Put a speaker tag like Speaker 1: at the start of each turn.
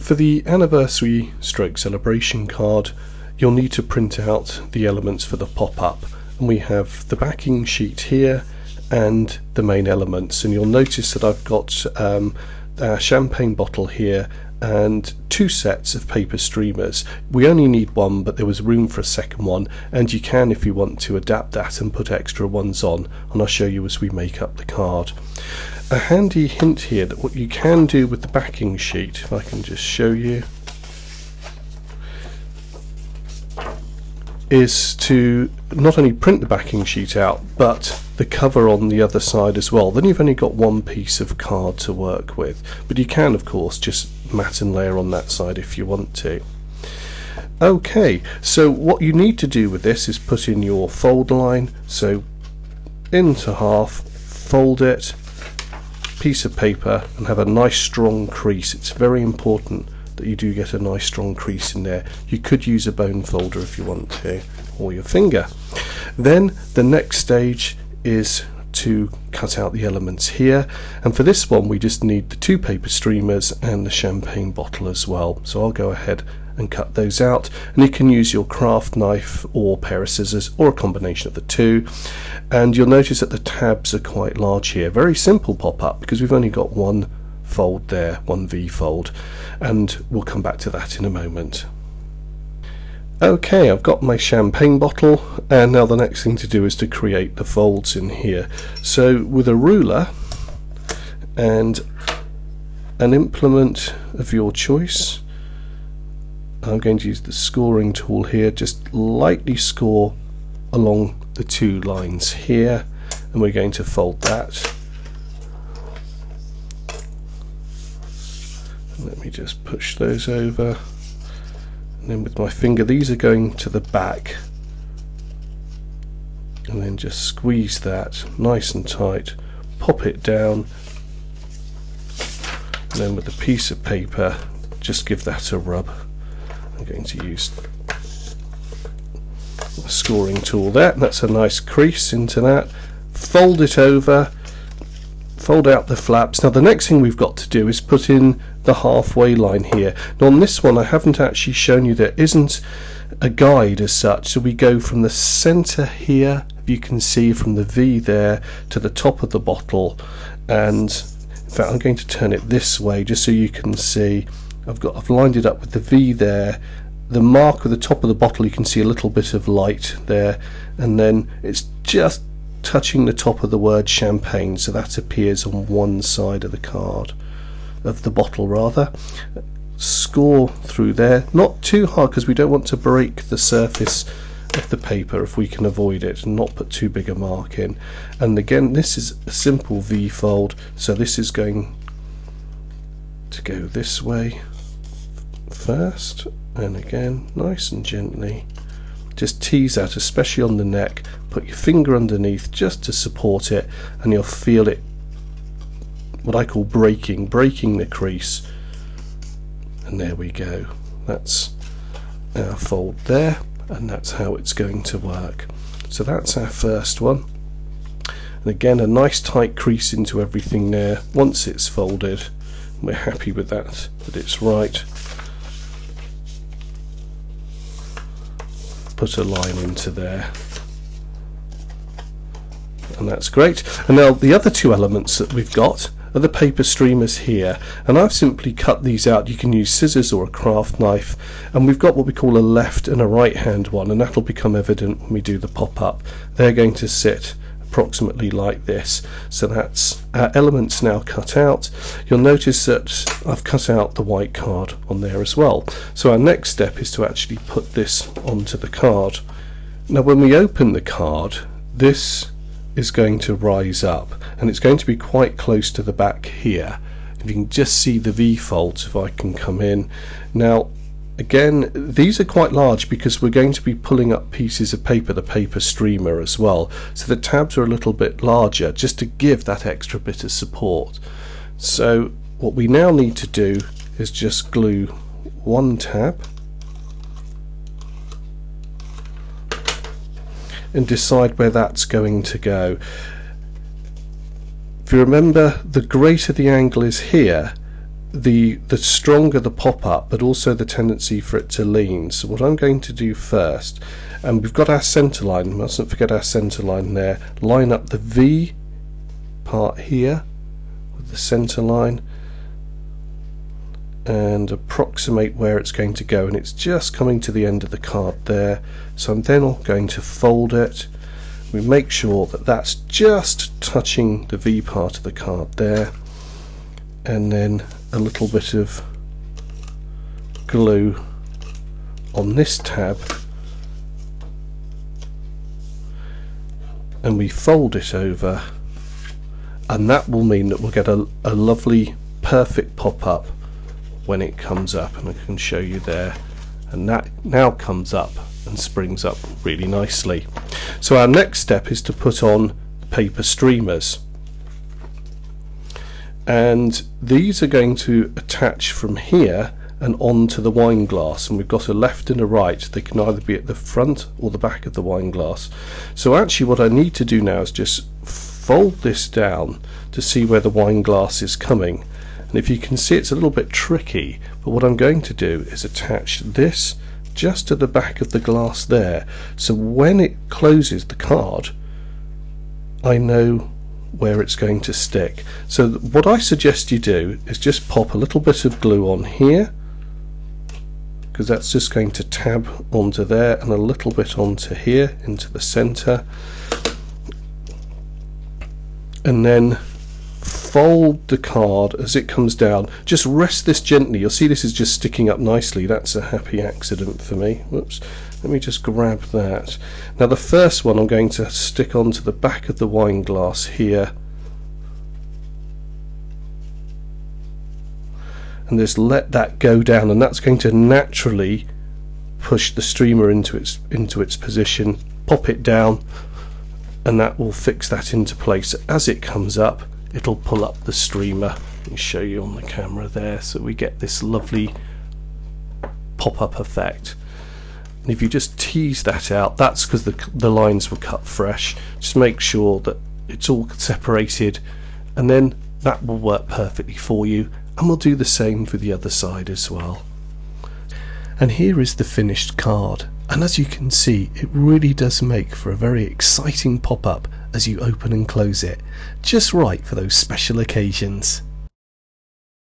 Speaker 1: For the anniversary stroke celebration card, you'll need to print out the elements for the pop-up, and we have the backing sheet here and the main elements, and you'll notice that I've got a champagne bottle here and 2 sets of paper streamers. We only need one, but there was room for a second one, and you can, if you want to, adapt that and put extra ones on, and I'll show you as we make up the card. A handy hint here that what you can do with the backing sheet, if I can just show you, is to not only print the backing sheet out, but the cover on the other side as well. Then you've only got one piece of card to work with, but you can of course just mat and layer on that side if you want to. Okay, so what you need to do with this is put in your fold line, so into half, fold it, piece of paper, and have a nice strong crease. It's very important that you do get a nice strong crease in there. You could use a bone folder if you want to, or your finger. Then the next stage is to cut out the elements here, and for this one we just need the 2 paper streamers and the champagne bottle as well. So I'll go ahead and cut those out, and you can use your craft knife or pair of scissors or a combination of the 2. And you'll notice that the tabs are quite large here. Very simple pop-up because we've only got one fold there, one V fold, and we'll come back to that in a moment. Okay, I've got my champagne bottle, and now the next thing to do is to create the folds in here. So with a ruler and an implement of your choice, I'm going to use the scoring tool here, just lightly score along the 2 lines here, and we're going to fold that. Let me just push those over, and then with my finger, these are going to the back, and then just squeeze that nice and tight, pop it down, and then with a piece of paper just give that a rub. I'm going to use the scoring tool there, and that's a nice crease into that. Fold it over, fold out the flaps. Now the next thing we've got to do is put in the halfway line here. Now on this one I haven't actually shown you, there isn't a guide as such, so we go from the center here, you can see from the V there, to the top of the bottle, and in fact I'm going to turn it this way just so you can see. I've lined it up with the V there, the mark of the top of the bottle, you can see a little bit of light there, and then it's just touching the top of the word champagne, so that appears on one side of the card, of the bottle rather. Score through there, not too hard because we don't want to break the surface of the paper if we can avoid it, and not put too big a mark in. And again, this is a simple V fold, so this is going to go this way first, and again nice and gently just tease out, especially on the neck. Put your finger underneath just to support it, and you'll feel it, what I call breaking the crease. And there we go, that's our fold there, and that's how it's going to work. So that's our first one, and again a nice tight crease into everything there. Once it's folded, we're happy with that it's right, put a line into there, and that's great. And now the other 2 elements that we've got are the paper streamers here, and I've simply cut these out. You can use scissors or a craft knife, and we've got what we call a left and a right hand one, and that'll become evident when we do the pop-up. They're going to sit approximately like this. So that's our elements now cut out. You'll notice that I've cut out the white card on there as well. So our next step is to actually put this onto the card. Now when we open the card, this is going to rise up, and it's going to be quite close to the back here. If you can just see the V folds, if I can come in. Now again, these are quite large because we're going to be pulling up pieces of paper, the paper streamer as well, so the tabs are a little bit larger just to give that extra bit of support. So what we now need to do is just glue one tab and decide where that's going to go. If you remember, the greater the angle is here, the stronger the pop-up, but also the tendency for it to lean. So what I'm going to do first, and we've got our centre line, mustn't forget our centre line there, line up the V part here with the centre line and approximate where it's going to go, and it's just coming to the end of the card there. So I'm then going to fold it. We make sure that that's just touching the V part of the card there, and then a little bit of glue on this tab, and we fold it over, and that will mean that we'll get a lovely perfect pop-up when it comes up, and I can show you there, and that now comes up and springs up really nicely. So our next step is to put on paper streamers, and these are going to attach from here and onto the wine glass, and we've got a left and a right. They can either be at the front or the back of the wine glass. So actually what I need to do now is just fold this down to see where the wine glass is coming, and if you can see, it's a little bit tricky, but what I'm going to do is attach this just to the back of the glass there, so when it closes the card I know where it's going to stick. So what I suggest you do is just pop a little bit of glue on here, because that's just going to tab onto there, and a little bit onto here into the center, and then fold the card as it comes down. Just rest this gently. You'll see this is just sticking up nicely. That's a happy accident for me. Whoops. Let me just grab that. Now the first one I'm going to stick onto the back of the wine glass here, and just let that go down, and that's going to naturally push the streamer into its position. Pop it down, and that will fix that into place. As it comes up, it'll pull up the streamer. Let me show you on the camera there, so we get this lovely pop-up effect. And if you just tease that out, that's because the lines were cut fresh. Just make sure that it's all separated, and then that will work perfectly for you, and we'll do the same for the other side as well. And here is the finished card, and as you can see, it really does make for a very exciting pop-up as you open and close it, just right for those special occasions.